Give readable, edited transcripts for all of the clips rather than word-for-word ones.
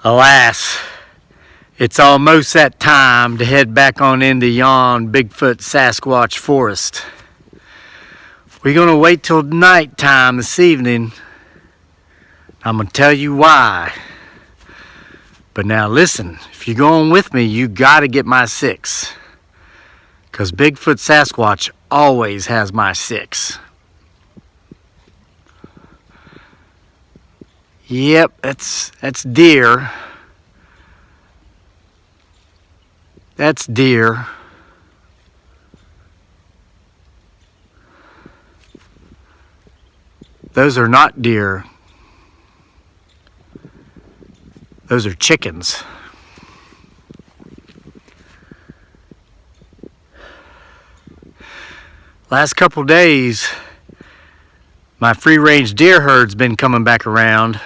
Alas, it's almost that time to head back on into yon Bigfoot Sasquatch forest. We're gonna wait till nighttime this evening. I'm gonna tell you why. But now listen, if you're going with me, you gotta get my 6. 'Cause Bigfoot Sasquatch always has my 6. Yep, that's deer. That's deer. Those are not deer. Those are chickens. Last couple days, my free-range deer herd's been coming back around.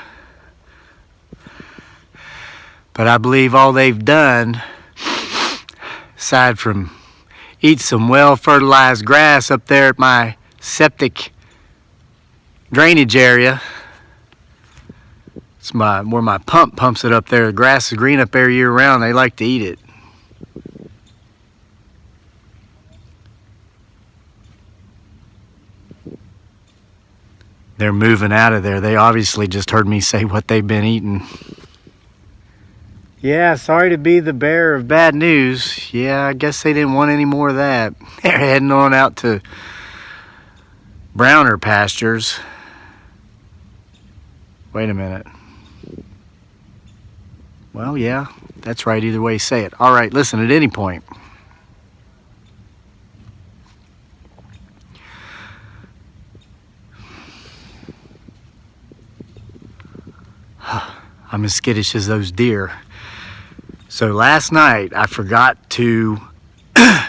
But I believe all they've done, aside from eat some well-fertilized grass up there at my septic drainage area, it's where my pump pumps it up there. The grass is green up there year-round. They like to eat it. They're moving out of there. They obviously just heard me say what they've been eating. Yeah, sorry to be the bearer of bad news. Yeah, I guess they didn't want any more of that. They're heading on out to browner pastures. Wait a minute. Well, yeah, that's right, either way you say it. All right, listen, at any point, I'm as skittish as those deer. So last night, I forgot to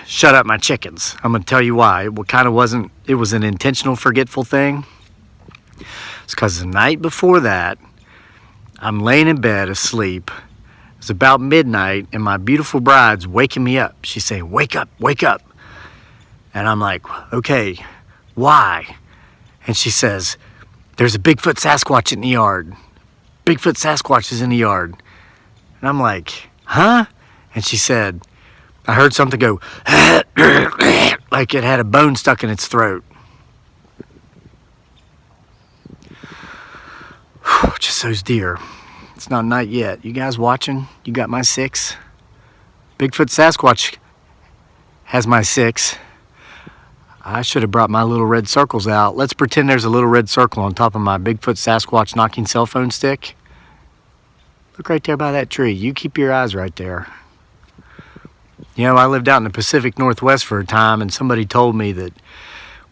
shut up my chickens. I'm going to tell you why. It was an intentional forgetful thing. It's because the night before that, I'm laying in bed asleep. It's about midnight, and my beautiful bride's waking me up. She's saying, "Wake up, wake up." And I'm like, "Okay, why?" And she says, "There's a Bigfoot Sasquatch in the yard. Bigfoot Sasquatch is in the yard." And I'm like, "Huh?" And she said, I heard something go, like it had a bone stuck in its throat. Just those deer. It's not night yet. You guys watching? You got my 6? Bigfoot Sasquatch has my 6. I should have brought my little red circles out. Let's pretend there's a little red circle on top of my Bigfoot Sasquatch knocking cell phone stick. Look right there by that tree. You keep your eyes right there. You know, I lived out in the Pacific Northwest for a time, and somebody told me that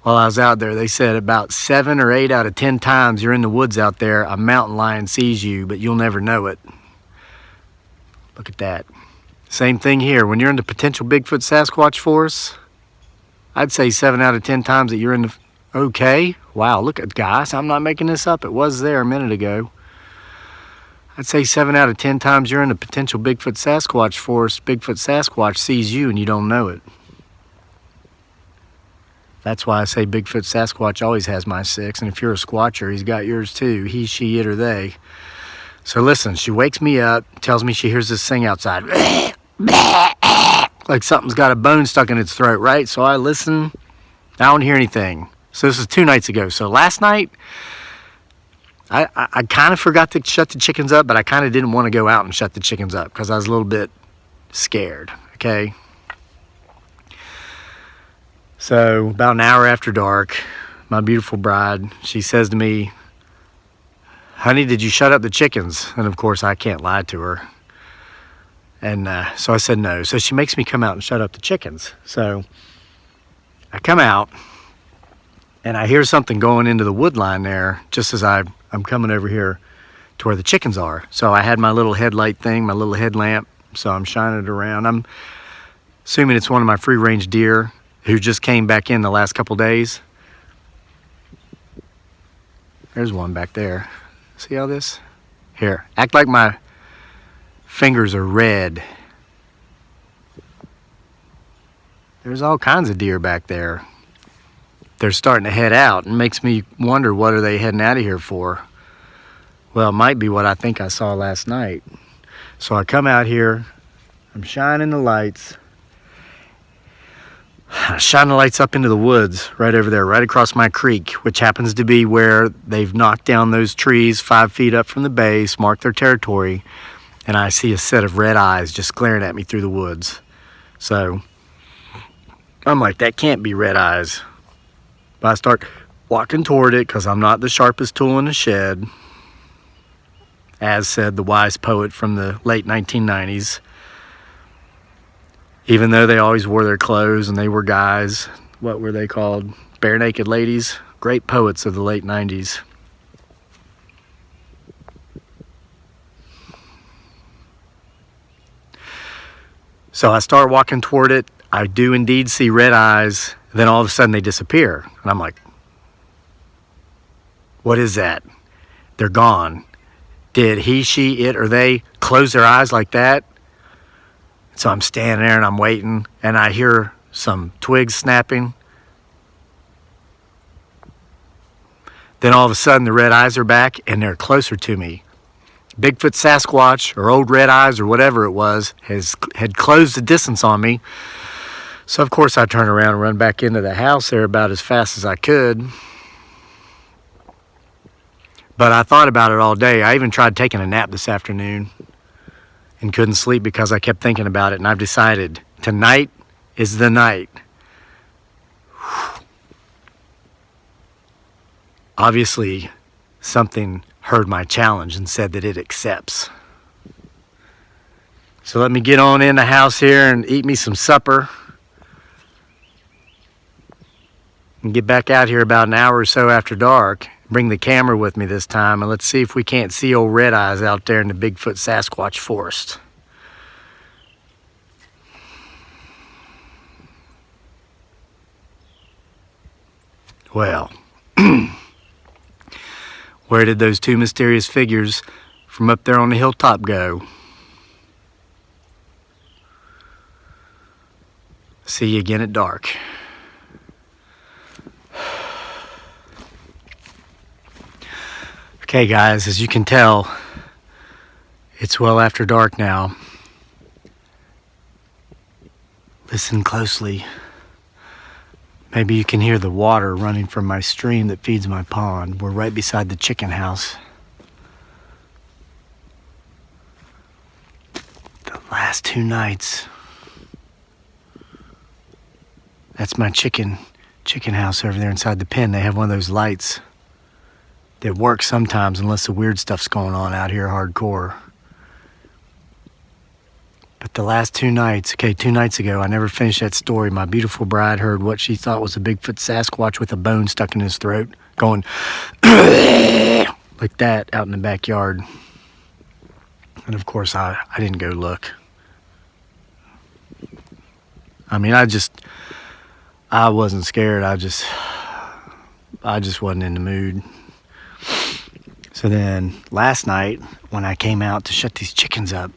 while I was out there, they said about 7 or 8 out of 10 times you're in the woods out there, a mountain lion sees you, but you'll never know it. Look at that. Same thing here. When you're in the potential Bigfoot Sasquatch forest, I'd say 7 out of 10 times that you're in the... Okay. Wow, look at, guys, I'm not making this up. It was there a minute ago. I'd say 7 out of 10 times you're in a potential Bigfoot Sasquatch forest, Bigfoot Sasquatch sees you and you don't know it. That's why I say Bigfoot Sasquatch always has my 6, and if you're a squatcher, he's got yours too. He, she, it, or they. So listen, she wakes me up, tells me she hears this thing outside. Like something's got a bone stuck in its throat, right? So I listen, I don't hear anything. So this is 2 nights ago. So last night, I kind of forgot to shut the chickens up, but I kind of didn't want to go out and shut the chickens up because I was a little bit scared, okay? So about an hour after dark, my beautiful bride, she says to me, "Honey, did you shut up the chickens?" And of course, I can't lie to her. And so I said no. So she makes me come out and shut up the chickens. So I come out, and I hear something going into the wood line there just as I'm coming over here to where the chickens are. So I had my little headlight thing, my little headlamp, so I'm shining it around. I'm assuming it's one of my free-range deer who just came back in the last couple days. There's one back there. See all this? Here, act like my fingers are red. There's all kinds of deer back there. They're starting to head out, and makes me wonder, what are they heading out of here for? Well, it might be what I think I saw last night. So I come out here, I'm shining the lights. I shine the lights up into the woods right over there, right across my creek, which happens to be where they've knocked down those trees 5 feet up from the base, marked their territory, and I see a set of red eyes just glaring at me through the woods. So I'm like, that can't be red eyes. But I start walking toward it because I'm not the sharpest tool in the shed, as said the wise poet from the late 1990s. Even though they always wore their clothes and they were guys, what were they called? Bare naked ladies? Great poets of the late 90s. So I start walking toward it. I do indeed see red eyes. Then all of a sudden they disappear. And I'm like, what is that? They're gone. Did he, she, it, or they close their eyes like that? So I'm standing there and I'm waiting, and I hear some twigs snapping. Then all of a sudden the red eyes are back and they're closer to me. Bigfoot Sasquatch, or old red eyes, or whatever it was, had closed the distance on me. So of course I turn around and run back into the house there about as fast as I could. But I thought about it all day. I even tried taking a nap this afternoon and couldn't sleep because I kept thinking about it. And I've decided tonight is the night. Obviously, something heard my challenge and said that it accepts. So let me get on in the house here and eat me some supper. And get back out here about an hour or so after dark. Bring the camera with me this time, and let's see if we can't see old red eyes out there in the Bigfoot Sasquatch forest. Well, where did those two mysterious figures from up there on the hilltop go? See you again at dark. Okay guys, as you can tell, it's well after dark now. Listen closely. Maybe you can hear the water running from my stream that feeds my pond. We're right beside the chicken house. The last 2 nights. That's my chicken house over there inside the pen. They have one of those lights that works sometimes unless the weird stuff's going on out here hardcore. But the last 2 nights, 2 nights ago, I never finished that story. My beautiful bride heard what she thought was a Bigfoot Sasquatch with a bone stuck in his throat, going like that out in the backyard. And of course, I didn't go look. I mean, I wasn't scared. I just wasn't in the mood. So then last night, when I came out to shut these chickens up,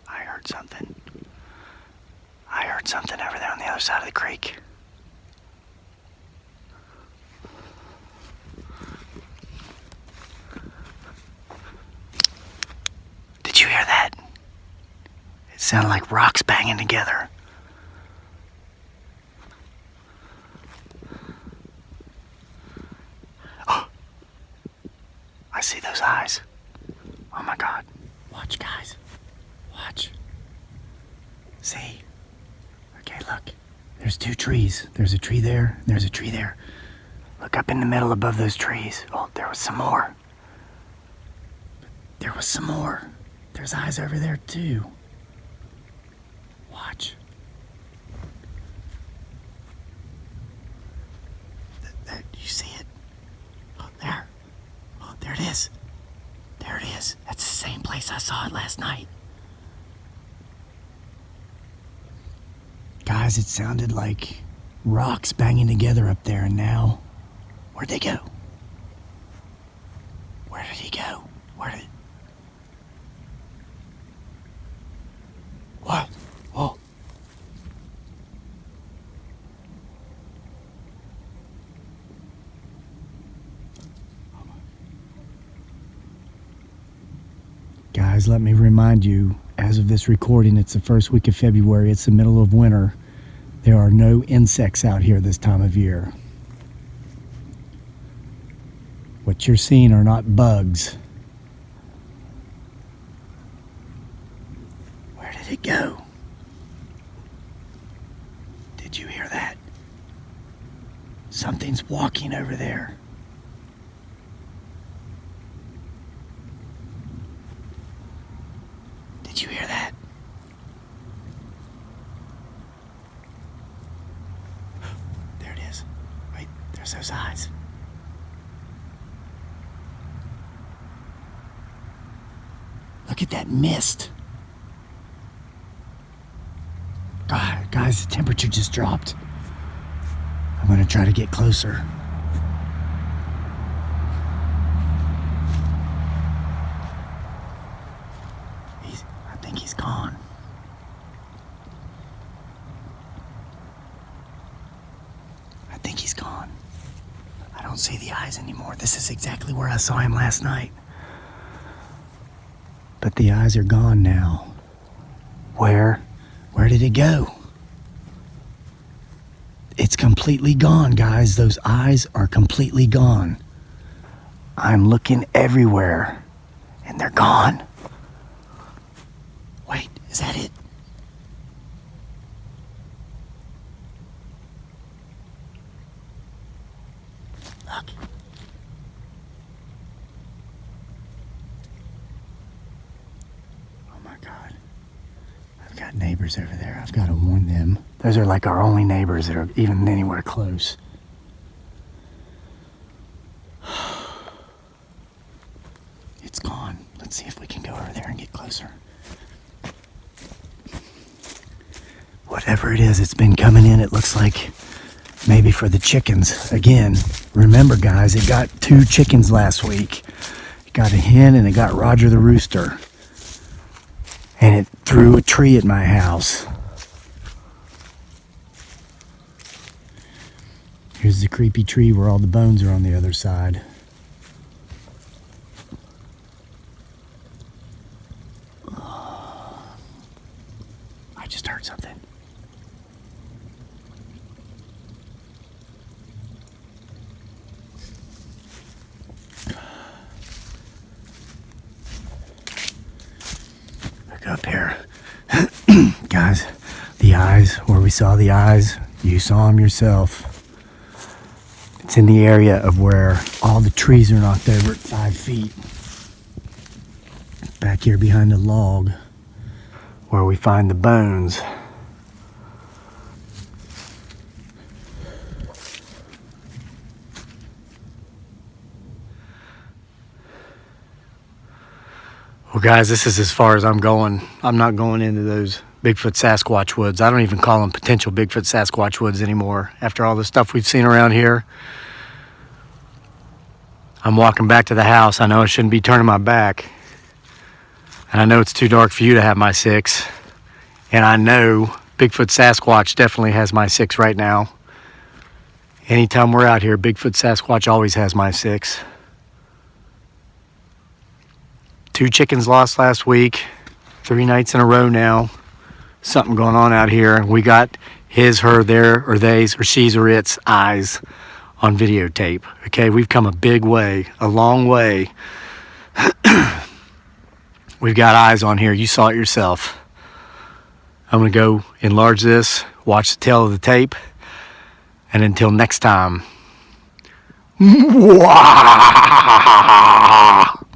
I heard something. I heard something over there on the other side of the creek. Did you hear that? It sounded like rocks banging together. I see those eyes. Oh my God. Watch, guys. Watch. See? Okay, look. There's 2 trees. There's a tree there, and there's a tree there. Look up in the middle above those trees. Oh, there was some more. There was some more. There's eyes over there too. Watch. You see it? Oh, there. Oh, there it is. There it is. That's the same place I saw it last night. Guys, it sounded like rocks banging together up there, and now, where'd they go? Where did he go? What? Oh. Guys, let me remind you, as of this recording, it's the first week of February. It's the middle of winter. There are no insects out here this time of year. What you're seeing are not bugs. Where did it go? Did you hear that? Something's walking over there. Did you hear that? There it is. Wait, there's those eyes. Look at that mist. God, guys, the temperature just dropped. I'm gonna try to get closer. I think he's gone. I think he's gone. I don't see the eyes anymore. This is exactly where I saw him last night. But the eyes are gone now. Where did it go? It's completely gone, guys. Those eyes are completely gone. I'm looking everywhere, and they're gone. Wait, is that it? Look. Oh my God. I've got neighbors over there. I've got to warn them. Those are like our only neighbors that are even anywhere close. It's gone. Let's see if we can go over there and get closer. Whatever it is, it's been coming in. It looks like maybe for the chickens. Again, remember guys, it got 2 chickens last week. It got a hen and it got Roger the rooster. And it threw a tree at my house. Here's the creepy tree where all the bones are on the other side. I just heard something. Look up here. Guys, the eyes, where we saw the eyes, you saw them yourself. It's in the area of where all the trees are knocked over at 5 feet. Back here behind the log, where we find the bones. Well guys, this is as far as I'm going. I'm not going into those Bigfoot Sasquatch woods. I don't even call them potential Bigfoot Sasquatch woods anymore. After all the stuff we've seen around here, I'm walking back to the house. I know I shouldn't be turning my back. And I know it's too dark for you to have my 6. And I know Bigfoot Sasquatch definitely has my 6 right now. Anytime we're out here, Bigfoot Sasquatch always has my 6. 2 chickens lost last week. 3 nights in a row now. Something going on out here. We got his, her, their, or they's, or she's, or its eyes on videotape. Okay, we've come a big way, a long way. We've got eyes on here. You saw it yourself. I'm going to go enlarge this, watch the tail of the tape, and until next time.